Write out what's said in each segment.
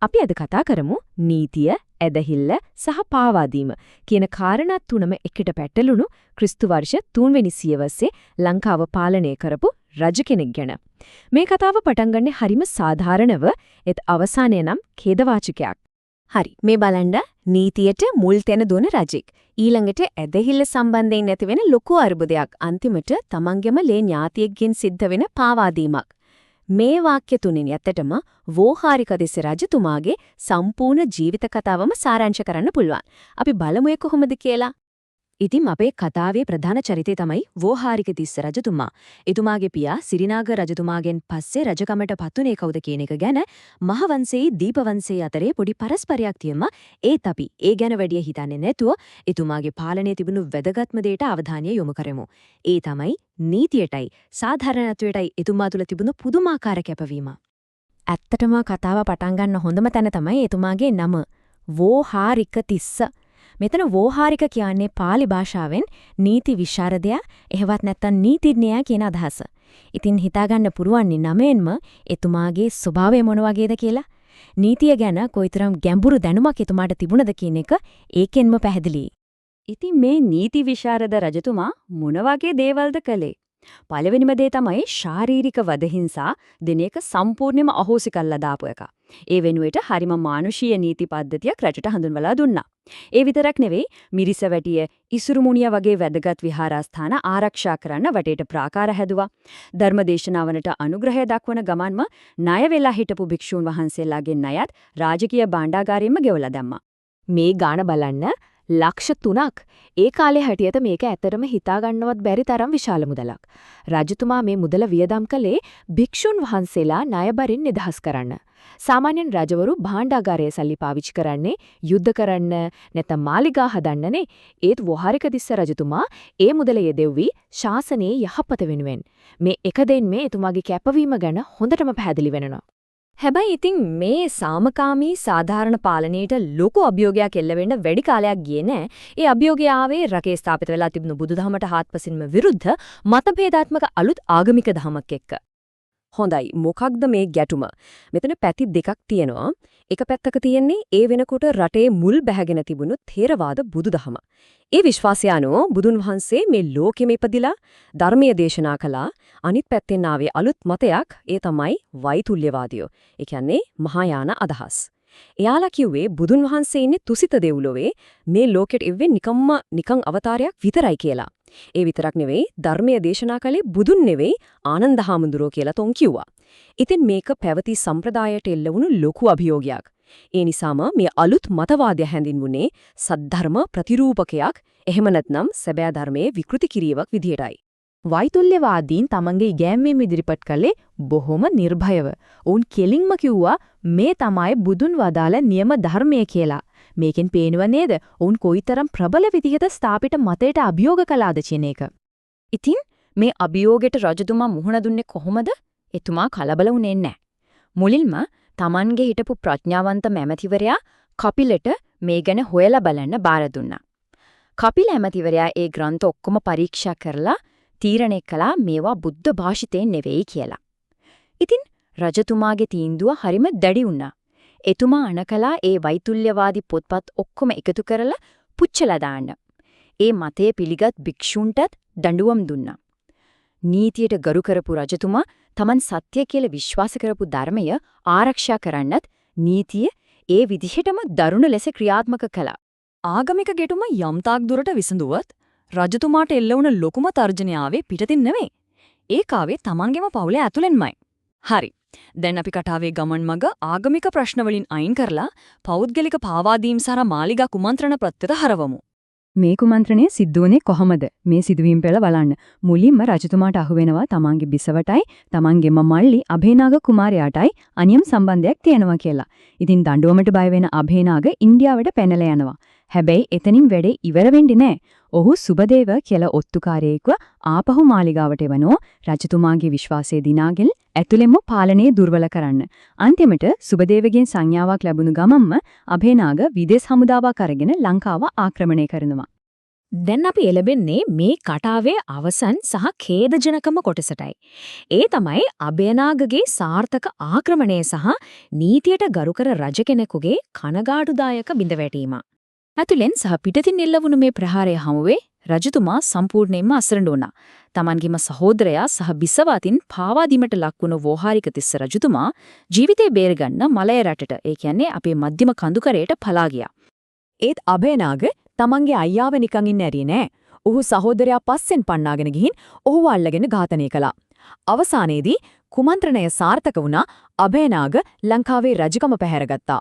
අපි අද කතා කරමු නීතිය, ඇදහිල්ල සහ පාවාදීම කියන කාරණා තුනම එකට පැටළුණු ක්‍රිස්තු වර්ෂ 3 වෙනි සියවසේ ලංකාව පාලනය කරපු රජ කෙනෙක් ගැන. මේ කතාව පටන් ගන්නේ හරිම සාධාරණව ඒත් අවසානය නම් ඛේදවාචකයක්. හරි මේ බලන්න නීතියට මුල් තැන දුන රජෙක්. ඊළඟට ඇදහිල්ල සම්බන්ධයෙන් නැති වෙන ලොකු අර්බුදයක්. අන්තිමට තමන්ගේම ලේ ඥාතියෙක්ගෙන් සිද්ධ වෙන පාවාදීමක්. මේ වාක්‍ය තුනෙන් ඇත්තටම වෝහාරික දෙස රජතුමාගේ සම්පූර්ණ ජීවිත කතාවම සාරාංශ කරන්න පුළුවන්. අපි බලමු ඒ කොහොමද කියලා. ඉතින් අපේ කතාවේ ප්‍රධාන චරිතය තමයි වෝහාරික තිස්ස රජතුමා. එතුමාගේ පියා සිරිනාග රජතුමාගෙන් පස්සේ රජකමට පත්ුනේ කවුද කියන එක ගැන මහවංශයේ දීපවංශයේ අතරේ පොඩි පරස්පරයක් තියෙනවා. ඒත් අපි ඒ ගැන වැඩි හිතන්නේ නැතුව එතුමාගේ පාලනයේ තිබුණු වැදගත්ම දෙයට අවධානය යොමු කරමු. ඒ තමයි නීතියටයි සාධාරණත්වයටයි එතුමා තුළ තිබුණු පුදුමාකාර කැපවීම. ඇත්තටම කතාව පටන් ගන්න හොඳම තැන තමයි එතුමාගේ නම වෝහාරික තිස්ස. මෙතන වෝහාරික කියන්නේ පාලි භාෂාවෙන් නීති විශාරදයා එහෙවත් නැත්නම් නීතිඥයා කියන අදහස. ඉතින් හිතාගන්න පුරුවන් නමෙන්ම එතුමාගේ ස්වභාවය මොන වගේද කියලා. නීතිය ගැන කොයිතරම් ගැඹුරු දැනුමක් එතුමාට තිබුණද කියන එක ඒකෙන්ම පැහැදිලියි. ඉතින් මේ නීති විශාරද රජතුමා මොන වගේ දේවල්ද කළේ? පළවෙනිම දේ තමයි ශාරීරික වදහිංසා දින එක සම්පූර්ණයෙන්ම අහෝසි කළා දාපු එක. ඒ වෙනුවට හරිම මානුෂීය නීති පද්ධතියක් රටට හඳුන්වලා දුන්නා. ඒ විතරක් නෙවෙයි මිරිසවැටිය, ඉසුරුමුණිය වගේ වැදගත් විහාරස්ථාන ආරක්ෂා කරන්න වටේට ප්‍රාකාර හැදුවා. ධර්මදේශනාවනට අනුග්‍රහය දක්වන ගමන්ම ණය වෙලා හිටපු භික්ෂූන් වහන්සේලාගේ ණයත් රාජකීය භාණ්ඩාගාරයෙන්ම ගෙවලා දැම්මා. මේ ගාණ බලන්න ලක්ෂ 3ක්. ඒ කාලේ හැටියට මේක ඇත්තටම හිතා ගන්නවත් බැරි තරම් විශාල මුදලක්. රජතුමා මේ මුදල වියදම් කළේ භික්ෂුන් වහන්සේලා ණයබරින් නිදහස් කරන්න. සාමාන්‍යයෙන් රජවරු භාණ්ඩාගාරයේ සල්ලි පාවිච්චි කරන්නේ යුද්ධ කරන්න නැත්නම් මාලිගා හදන්නනේ. ඒත් වෝහාරික තිස්ස රජතුමා ඒ මුදල යෙදෙව්වි ශාසනයේ යහපත වෙනුවෙන්. මේ එක දෙන්නේ එතුමාගේ කැපවීම ගැන හොඳටම පැහැදිලි වෙනවා. හැබැයි ඉතින් මේ සාමකාමී සාධාරණ පාලනයට ලොකු අභියෝගයක් එල්ල වෙන්න වැඩි කාලයක් ගියේ නෑ. ඒ අභියෝගය ආවේ රටේ ස්ථාපිත වෙලා තිබුණු බුදුදහමට හාත්පසින්ම විරුද්ධ මතභේදාත්මක අලුත් ආගමික දහමක් එක්ක. හොඳයි මොකක්ද මේ ගැටුම? මෙතන පැති දෙකක් තියෙනවා. එක පැත්තක තියෙන්නේ ඒ වෙනකොට රටේ මුල් බැහැගෙන තිබුණු ථේරවාද බුදුදහම. ඒ විශ්වාසය අනුව බුදුන් වහන්සේ මේ ලෝකෙම ඉපදිලා ධර්මීය දේශනා කළා. අනිත් පැත්තෙන් ආවේ අලුත් මතයක්. ඒ තමයි වෛතුල්‍යවාදියෝ. ඒ කියන්නේ මහායාන අදහස්. එයාලා කිව්වේ බුදුන් වහන්සේ ඉන්නේ තුසිත දෙව්ලොවේ මේ ලෝකෙට එවෙන්නේ නිකන් අවතාරයක් විතරයි කියලා. ඒ විතරක් නෙවෙයි ධර්මීය දේශනා කළේ බුදුන් නෙවෙයි ආනන්ද හාමුදුරුවෝ කියලා තොන් කිව්වා. ඉතින් මේක පැවති සම්ප්‍රදායට එල්ල වුණු ලොකු අභියෝගයක්. ඒ නිසාම මේ අලුත් මතවාදය හැඳින්වුනේ සද්ධර්ම ප්‍රතිරූපකයක් එහෙම නැත්නම් සැබෑ ධර්මයේ විකෘති කිරීමක් විදියටයි. වෛතුල්‍යවාදීන් තමන්ගේ ඉගැන්වීම් ඉදිරිපත් කළේ බොහොම නිර්භයව. ඔවුන් කෙලින්ම කිව්වා මේ තමයි බුදුන් වදාළ නියම ධර්මය කියලා. මේකෙන් පේනව නේද ඔවුන් කොයිතරම් ප්‍රබල විදිහට ස්ථාපිත මතයට අභියෝග කළාද කියන එක. ඉතින් මේ අභියෝගයට රජතුමා මුහුණ දුන්නේ කොහොමද? එතුමා කලබල වුණේ නැහැ. මුලින්ම තමන්ගේ හිටපු ප්‍රඥාවන්ත මැමැතිවරයා කපිලට මේ ගැන හොයලා බලන්න බාර දුන්නා. කපිල ඇමතිවරයා ඒ ග්‍රන්ථ ඔක්කොම පරීක්ෂා කරලා තීරණය කළා මේවා බුද්ධ භාෂිතයෙන් නෙවෙයි කියලා. ඉතින් රජතුමාගේ තීන්දුව හරිම දැඩි වුණා. එතුමා අනකලා ඒ වෛතුල්‍යවාදී පොත්පත් ඔක්කොම එකතු කරලා පුච්චලා දාන්න. ඒ මතය පිළිගත් භික්ෂුන්ටත් දඬුවම් දුන්නා. නීතියට ගරු කරපු රජතුමා තමන් සත්‍ය කියලා විශ්වාස කරපු ධර්මය ආරක්ෂා කරන්නත් නීතිය ඒ විදිහටම දරුණු ලෙස ක්‍රියාත්මක කළා. ආගමික ගැටුම යම්තාක් දුරට විසඳුවත් රජතුමාට එල්ල වුණ ලොකුම තර්ජනය ආවේ පිටතින් නෙවෙයි. ඒකාවේ තමන්ගේම පවුලේ ඇතුළෙන්මයි. හරි. දැන් අපි කතාවේ ගමන් මග ආගමික ප්‍රශ්න වලින් අයින් කරලා පෞද්ගලික පාවාදීම් සහ මාලිගා කුමන්ත්‍රණ ප්‍රත්‍යත හරවමු. මේ කුමන්ත්‍රණය සිද්ධ වුණේ කොහමද? මේ සිදුවීම් පෙළ බලන්න. මුලින්ම රජතුමාට අහුවෙනවා තමන්ගේ බිසවටයි තමන්ගේම මල්ලි අභේනාග කුමාරයාටයි අනියම් සම්බන්ධයක් තියෙනවා කියලා. ඉතින් දඬුවමට බය වෙන අභේනාග ඉන්දියාවට පැනලා යනවා. හැබැයි එතනින් වැඩේ ඉවර වෙන්නේ නැහැ. ඔහු සුබදේව කියලා ඔත්තුකාරයෙක්ව ආපහු මාලිගාවට එවනෝ රජතුමාගේ විශ්වාසය දිනාගෙන ඇතුළෙන්ම පාලනය දුර්වල කරන්න. අන්තිමට සුබදේවගෙන් සංඥාවක් ලැබුණු ගමන්ම අභේනාග විදේශ හමුදාවක් අරගෙන ලංකාව ආක්‍රමණය කරනවා. දැන් අපි එළබෙන්නේ මේ කතාවේ අවසන් සහ ඛේදජනකම කොටසටයි. ඒ තමයි අභයනාගගේ සාර්ථක ආක්‍රමණය සහ නීතියට ගරුකර රජ කෙනෙකුගේ කනගාටුදායක බිඳවැටීම. ඇතුලෙන් සහ පිටතින් එල්ලවුණු මේ ප්‍රහාරය හමුවේ රජතුමා සම්පූර්ණයෙන්ම අසරණ වුණා. තමන්ගේම සහෝදරයා සහ බිසවාතින් පාවා දීමට ලක්වුණු වෝහාරික තිස්ස රජතුමා ජීවිතේ බේරගන්න මලය රටට, ඒ කියන්නේ අපේ මධ්‍යම කඳුකරයට පලා ගියා. ඒත් අභයනාග තමන්ගේ අයියාව නිකන් ඉන්න ඇරියේ නෑ. ඔහු සහෝදරයා පස්සෙන් පන්නාගෙන ගිහින් ඔහුව අල්ලගෙන ඝාතනය කළා. අවසානයේදී කුමන්ත්‍රණය සාර්ථක වුණා. අභයනාග ලංකාවේ රජකම පැහැරගත්තා.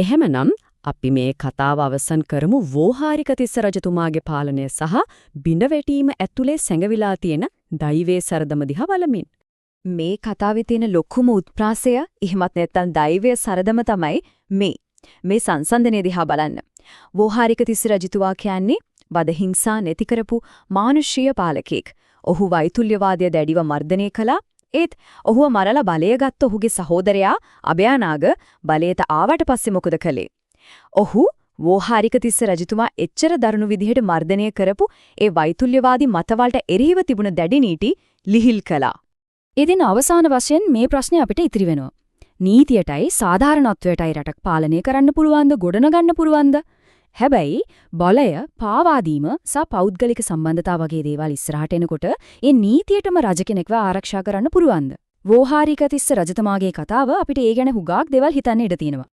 එහෙමනම් අපි මේ කතාව අවසන් කරමු වෝහාරික තිස්ස රජතුමාගේ පාලනය සහ බිඳවැටීම ඇතුලේ සැඟවිලා තියෙන දෛවයේ සරදම දිහා බලමින්. මේ කතාවේ තියෙන ලොකුම උත්ප්‍රාසය එහෙමත් නැත්නම් දෛවයේ සරදම තමයි මේ සංසන්දනය දිහා බලන්න. වෝහාරික තිස්ස රජතුමා කියන්නේ වදහිංසා නැති කරපු මානුෂීය පාලකෙක්. ඔහු වෛතුල්‍යවාදය දැඩිව මර්ධනය කළා. ඒත් ඔහුව මරලා බලය ගත්ත ඔහුගේ සහෝදරයා අභයනාග බලයට ආවට පස්සේ මොකද කළේ? ඔහු වෝහාරික තිස්ස රජතුමා එච්චර දරුණු විදිහට මර්ධනය කරපු ඒ වෛතුල්‍යවාදී මතවලට එරෙහිව තිබුණ දැඩි නීති ලිහිල් කළා. ඉතින් අවසාන වශයෙන් මේ ප්‍රශ්නේ අපිට ඉතිරි වෙනවා. නීතියටයි සාධාරණත්වයටයි රටක් පාලනය කරන්න පුළුවන්ද, ගොඩනගන්න පුළුවන්ද? හැබැයි බලය, පාවාදීම සහ පෞද්ගලික සම්බන්ධතා වගේ දේවල් ඉස්සරහට එනකොට ඒ නීතියටම රජ කෙනෙක්ව ආරක්ෂා කරන්න පුළුවන්ද? වෝහාරික තිස්ස රජතුමාගේ කතාව අපිට ඒ ගැන හුඟක් දේවල් හිතන්න ඉඩ තියෙනවා.